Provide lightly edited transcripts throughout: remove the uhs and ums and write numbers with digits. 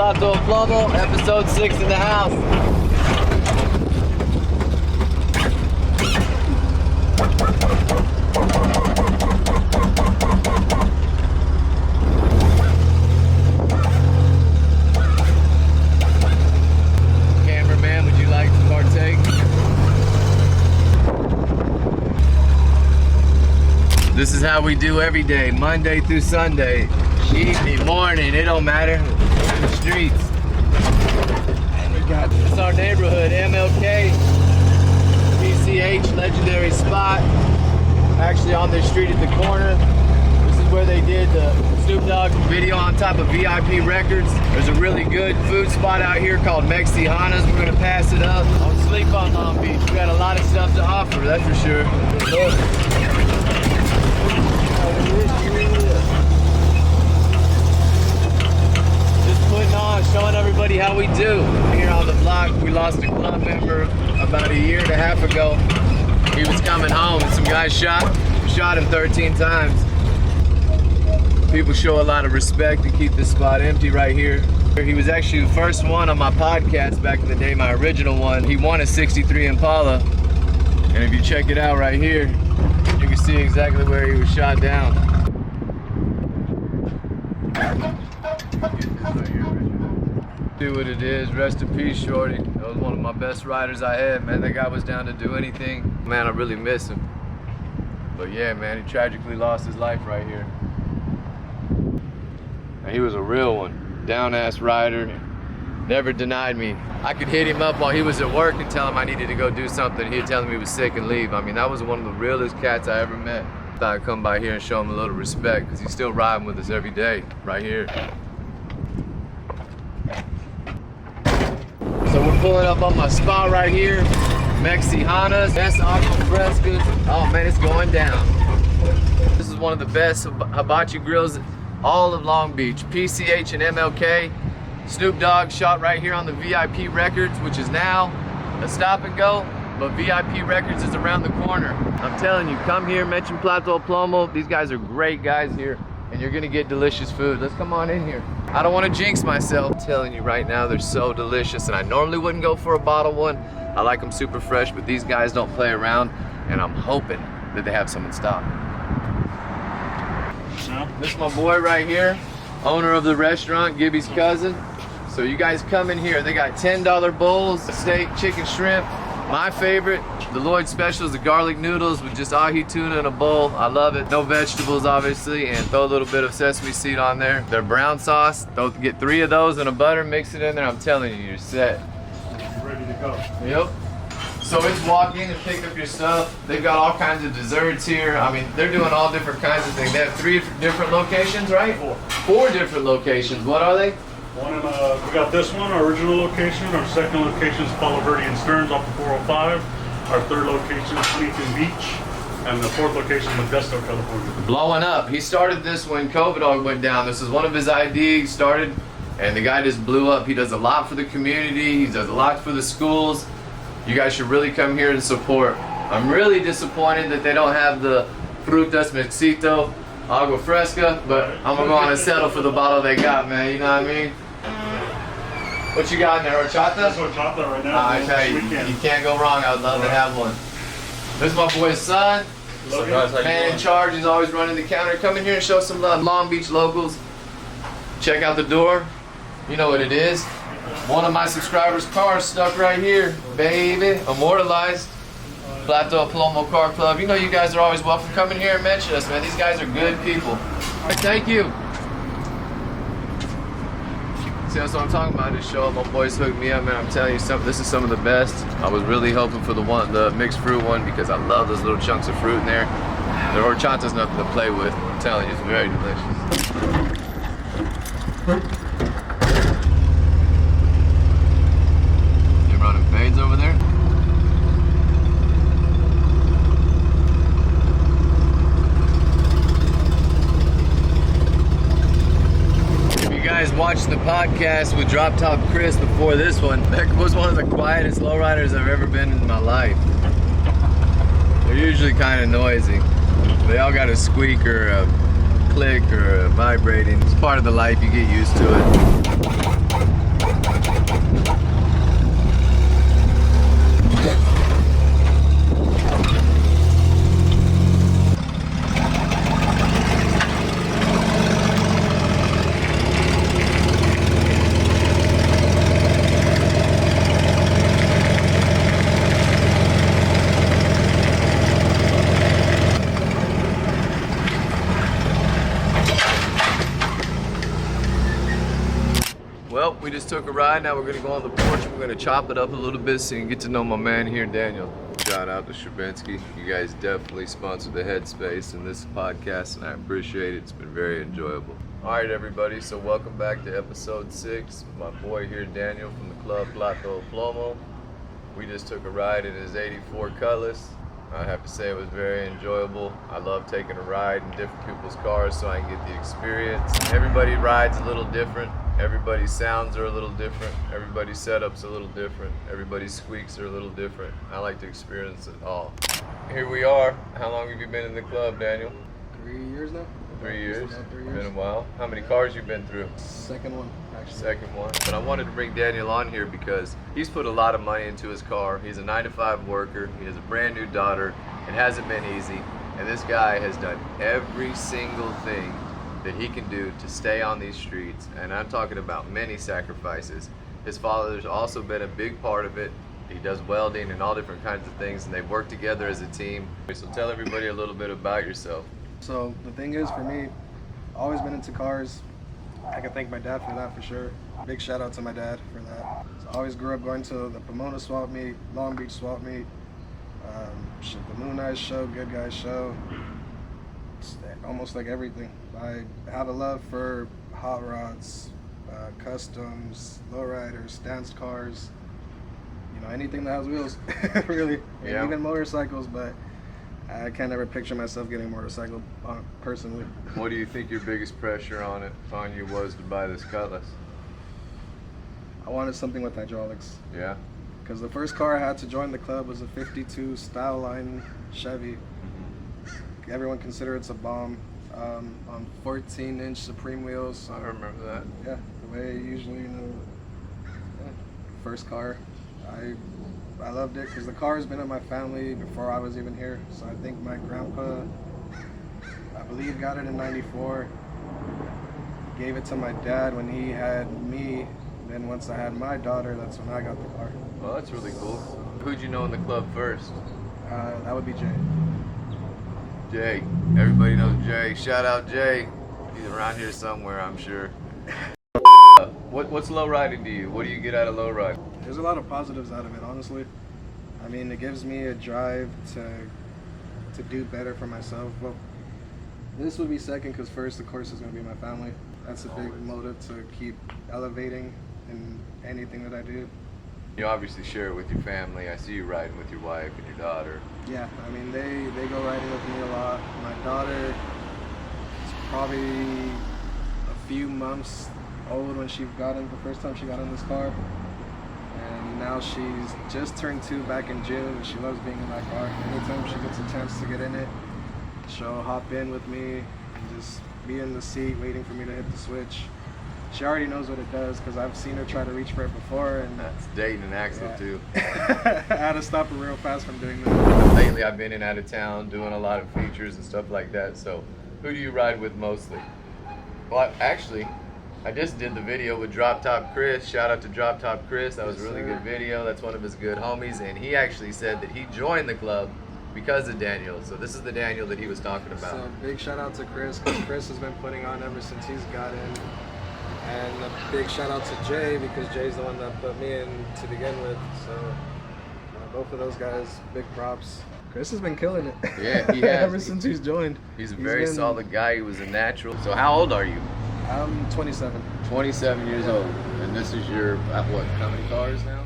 Dumbo Plata, Episode 6 in the house. Cameraman, would you like to partake? This is how we do every day, Monday through Sunday. Evening, morning, it don't matter. In the streets. And we got, it's our neighborhood, MLK, PCH, legendary spot. Actually on this street at the corner. This is where they did the Snoop Dogg video on top of VIP Records. There's a really good food spot out here called Mexicanas. We're gonna pass it up. Don't sleep on Long Beach. We got a lot of stuff to offer, that's for sure. Look. Putting on, showing everybody how we do. Here on the block, we lost a club member about a year and a half ago. He was coming home and some guys shot him 13 times. People show a lot of respect to keep this spot empty right here. He was actually the first one on my podcast back in the day, my original one. He won a 63 Impala. And if you check it out right here, you can see exactly where he was shot down. Do what it is. Rest in peace, Shorty. That was one of my best riders I had, man. That guy was down to do anything. Man, I really miss him. But yeah, man, he tragically lost his life right here. And he was a real one. Down-ass rider. Never denied me. I could hit him up while he was at work and tell him I needed to go do something. He'd tell me he was sick and leave. I mean, that was one of the realest cats I ever met. Thought I'd come by here and show him a little respect because he's still riding with us every day, right here. So we're pulling up on my spot right here. Mexicanas, best aqua frescas. Oh man, it's going down. This is one of the best hibachi grills all of Long Beach. PCH and MLK. Snoop Dogg shot right here on the VIP Records, which is now a stop and go, but VIP Records is around the corner. I'm telling you, come here, mention Plato Plomo. These guys are great guys here, and you're gonna get delicious food. Let's come on in here. I don't want to jinx myself. I'm telling you right now, they're so delicious, and I normally wouldn't go for a bottle one. I like them super fresh, but these guys don't play around, and I'm hoping that they have some in stock. This is my boy right here, owner of the restaurant, Gibby's cousin. So you guys come in here. They got $10 bowls, steak, chicken, shrimp. My favorite, the Lloyd special is the garlic noodles with just ahi tuna in a bowl. I love it. No vegetables, obviously, and throw a little bit of sesame seed on there. Their brown sauce, get 3 of those in a butter, mix it in there. I'm telling you, you're set. Ready to go. Yep. So it's walk in and pick up your stuff. They've got all kinds of desserts here. I mean, they're doing all different kinds of things. They have 3 different locations, right? 4 different locations. What are they? We got this one, our original location. Our second location is Palo Verde and Stearns off the 405. Our third location is Huntington Beach. And the 4th location is Modesto, California. Blowing up. He started this when COVID all went down. This is one of his ideas. Started, and the guy just blew up. He does a lot for the community. He does a lot for the schools. You guys should really come here and support. I'm really disappointed that they don't have the Frutas Mexito Agua Fresca, but I'm gonna go on and settle for the bottle they got, man. You know what I mean? What you got in there, horchata? That's horchata right now. I tell you, you can't go wrong. I would love to have one. This is my boy's son. Man in charge. He's always running the counter. Come in here and show some love. Long Beach locals. Check out the door. You know what it is. One of my subscribers' cars stuck right here, baby. Immortalized. Plato Plomo Car Club. You know you guys are always welcome. Come in here and mention us, man. These guys are good people. Thank you. See, that's what I'm talking about. This show, my boys hooked me up, man. I'm telling you something. This is some of the best. I was really hoping for the mixed fruit one because I love those little chunks of fruit in there. The horchata's nothing to play with. I'm telling you, it's very delicious. You running fades over there? Watched the podcast with Drop Top Chris before this one. That was one of the quietest lowriders I've ever been in my life. They're usually kind of noisy. They all got a squeak or a click or a vibrating. It's part of the life, you get used to it. Well, we just took a ride. Now we're gonna go on the porch. We're gonna chop it up a little bit so you can get to know my man here, Daniel. Shout out to Sherbinski. You guys definitely sponsored the Headspace in this podcast, and I appreciate it. It's been very enjoyable. All right, everybody. So welcome back to episode 6. My boy here, Daniel, from the club Plato Plomo. We just took a ride in his '84 Cutlass. I have to say it was very enjoyable. I love taking a ride in different people's cars so I can get the experience. Everybody rides a little different. Everybody's sounds are a little different. Everybody's setup's a little different. Everybody's squeaks are a little different. I like to experience it all. Here we are. How long have you been in the club, Daniel? 3 years now. 3 years? About 3 years. Been a while. How many cars you been through? Second one, actually. Second one. But I wanted to bring Daniel on here because he's put a lot of money into his car. He's a 9-to-5 worker. He has a brand new daughter. It hasn't been easy. And this guy has done every single thing that he can do to stay on these streets, and I'm talking about many sacrifices. His father's also been a big part of it. He does welding and all different kinds of things, and they've worked together as a team. So tell everybody a little bit about yourself. So the thing is, for me, always been into cars. I can thank my dad for that for sure. Big shout out to my dad for that. So I always grew up going to the Pomona swap meet, Long Beach swap meet, the Moon Eyes show, Good Guys show. It's almost like everything. I have a love for hot rods, customs, lowriders, dance cars, you know, anything that has wheels, really. Yeah. And even motorcycles, but I can't ever picture myself getting a motorcycle personally. What do you think your biggest pressure on you was to buy this Cutlass? I wanted something with hydraulics. Yeah? Because the first car I had to join the club was a 52 Style Line Chevy. Everyone considers it's a bomb. On 14-inch Supreme wheels. I remember that. Yeah, the way usually, you know, first car. I loved it because the car has been in my family before I was even here. So I think my grandpa, I believe, got it in '94. Gave it to my dad when he had me. Then once I had my daughter, that's when I got the car. Well, that's really cool. Who'd you know in the club first? That would be Jay. Jay. Everybody knows Jay. Shout out Jay. He's around here somewhere, I'm sure. What's low riding to you? What do you get out of low riding? There's a lot of positives out of it, honestly. I mean, it gives me a drive to do better for myself. Well, this would be second because first, of course, is going to be my family. That's a big motive to keep elevating in anything that I do. You obviously share it with your family. I see you riding with your wife and your daughter. Yeah, I mean, they go riding with me a lot. My daughter is probably a few months old when she got in, the first time she got in this car. And now she's just turned 2 back in June, and she loves being in my car. Anytime she gets a chance to get in it, she'll hop in with me and just be in the seat waiting for me to hit the switch. She already knows what it does because I've seen her try to reach for it before, and That's dating an axle too. I had to stop her real fast from doing that. Lately I've been in out of town doing a lot of features and stuff like that. So who do you ride with mostly? Well, actually, I just did the video with Drop Top Chris. Shout out to Drop Top Chris. That was a really good video. That's one of his good homies, and he actually said that he joined the club because of Daniel. So this is the Daniel that he was talking about. So big shout out to Chris because Chris has been putting on ever since he's got in. And a big shout out to Jay because Jay's the one that put me in to begin with. So both of those guys, big props. Chris has been killing it. Yeah, he has. Ever since he's joined. He's a very solid guy. He was a natural. So how old are you? I'm 27. 27 years old. And this is your, what, how many cars now?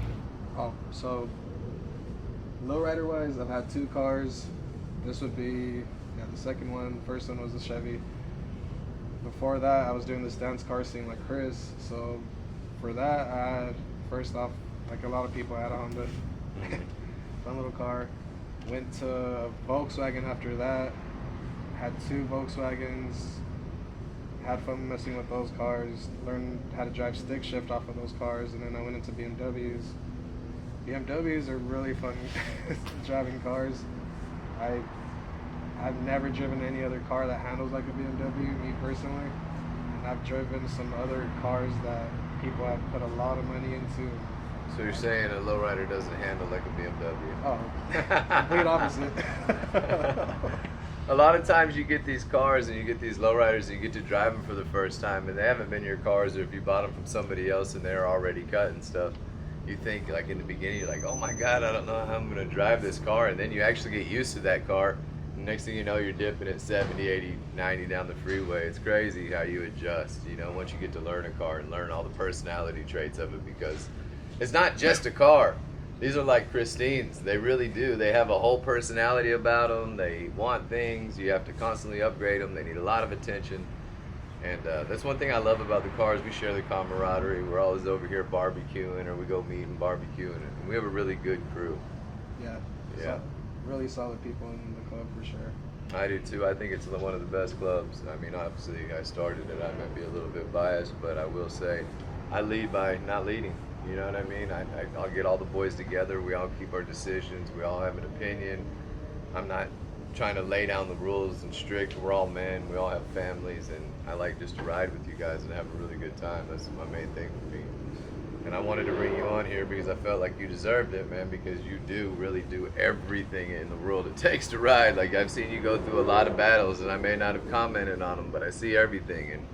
Oh, so lowrider wise, I've had 2 cars. This would be the second one. First one was a Chevy. Before that, I was doing this dance car scene like Chris. So for that, I had, first off, like a lot of people, I had a Honda. Fun little car. Went to Volkswagen after that. Had 2 Volkswagens. had fun messing with those cars, learned how to drive stick shift off of those cars, and then I went into BMWs. BMWs are really fun driving cars. I've never driven any other car that handles like a BMW, me personally. And I've driven some other cars that people have put a lot of money into. So you're saying a lowrider doesn't handle like a BMW? Oh, complete opposite. A lot of times you get these cars and you get these lowriders and you get to drive them for the first time and they haven't been your cars, or if you bought them from somebody else and they're already cut and stuff, you think like in the beginning you're like, oh my god, I don't know how I'm going to drive this car, and then you actually get used to that car, and next thing you know you're dipping at 70, 80, 90 down the freeway. It's crazy how you adjust, you know, once you get to learn a car and learn all the personality traits of it, because it's not just a car. These are like Christines. They really do. They have a whole personality about them. They want things. You have to constantly upgrade them. They need a lot of attention. And that's one thing I love about the cars. We share the camaraderie. We're always over here barbecuing, or we go meet and barbecuing. And we have a really good crew. Yeah. Yeah. Really solid people in the club for sure. I do too. I think it's one of the best clubs. I mean, obviously I started it. I might be a little bit biased, but I will say I lead by not leading. You know what I mean? I'll get all the boys together. We all keep our decisions. We all have an opinion. I'm not trying to lay down the rules and strict. We're all men. We all have families, and I like just to ride with you guys and have a really good time. That's my main thing for me. And I wanted to bring you on here because I felt like you deserved it, man, because you do really do everything in the world it takes to ride. Like, I've seen you go through a lot of battles, and I may not have commented on them, but I see everything. And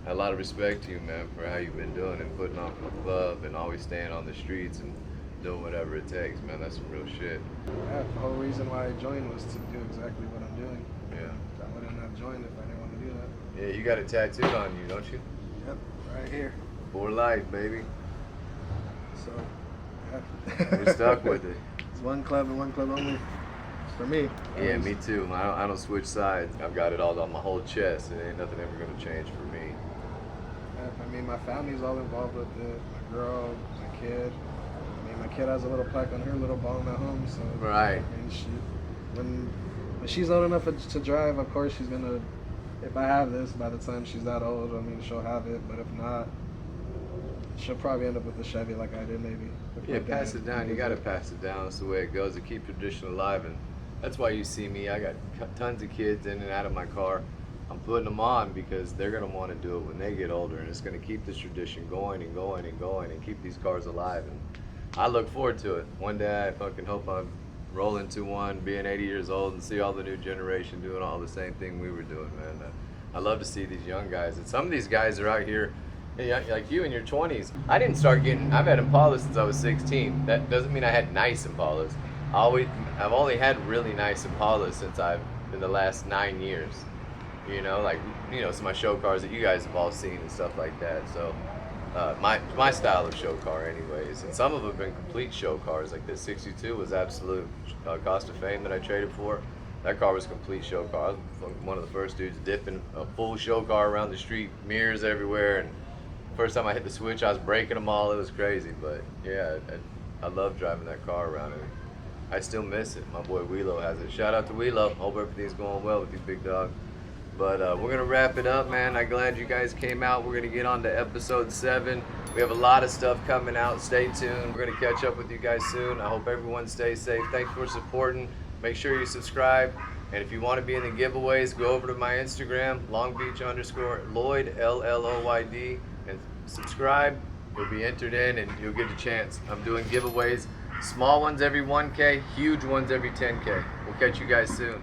a lot of respect to you, man, for how you've been doing and putting on for the club and always staying on the streets and doing whatever it takes, man. That's some real shit. Yeah, the whole reason why I joined was to do exactly what I'm doing. Yeah. I wouldn't have joined if I didn't want to do that. Yeah, you got it tattooed on you, don't you? Yep, right here. For life, baby. So, yeah. We're stuck with it. It's one club and one club only. For me. Yeah, me too. I don't switch sides. I've got it all on my whole chest, and ain't nothing ever gonna change for me. I mean, my family's all involved with it. My girl, my kid. I mean, my kid has a little plaque on her little bone at home, so. Right. And when she's old enough to drive, of course she's gonna. If I have this, by the time she's that old, I mean, she'll have it. But if not, she'll probably end up with a Chevy like I did, maybe. Yeah, pass it down. You gotta pass it down. That's the way it goes to keep tradition alive, and that's why you see me. I got tons of kids in and out of my car. I'm putting them on because they're gonna want to do it when they get older, and it's gonna keep this tradition going and going and going and keep these cars alive. And I look forward to it. One day I fucking hope I roll into one, being 80 years old, and see all the new generation doing all the same thing we were doing, man. I love to see these young guys, and some of these guys are out here, like you in your 20s. I didn't start getting. I've had Impalas since I was 16. That doesn't mean I had nice Impalas. I've only had really nice Impalas since in the last 9 years. You know, like, you know, some of my show cars that you guys have all seen and stuff like that. So, my style of show car anyways. And some of them have been complete show cars. Like this 62 was absolute cost of fame that I traded for. That car was a complete show car. I was one of the first dudes dipping a full show car around the street, mirrors everywhere. And first time I hit the switch, I was breaking them all. It was crazy. But yeah, I love driving that car around. And I still miss it. My boy Wheelo has it. Shout out to Wheelo. Hope everything's going well with you, big dog. But we're going to wrap it up, man. I'm glad you guys came out. We're going to get on to episode 7. We have a lot of stuff coming out. Stay tuned. We're going to catch up with you guys soon. I hope everyone stays safe. Thanks for supporting. Make sure you subscribe. And if you want to be in the giveaways, go over to my Instagram, LongBeach_Lloyd, LLOYD, and subscribe. You'll be entered in and you'll get a chance. I'm doing giveaways. Small ones every 1K, huge ones every 10K. We'll catch you guys soon.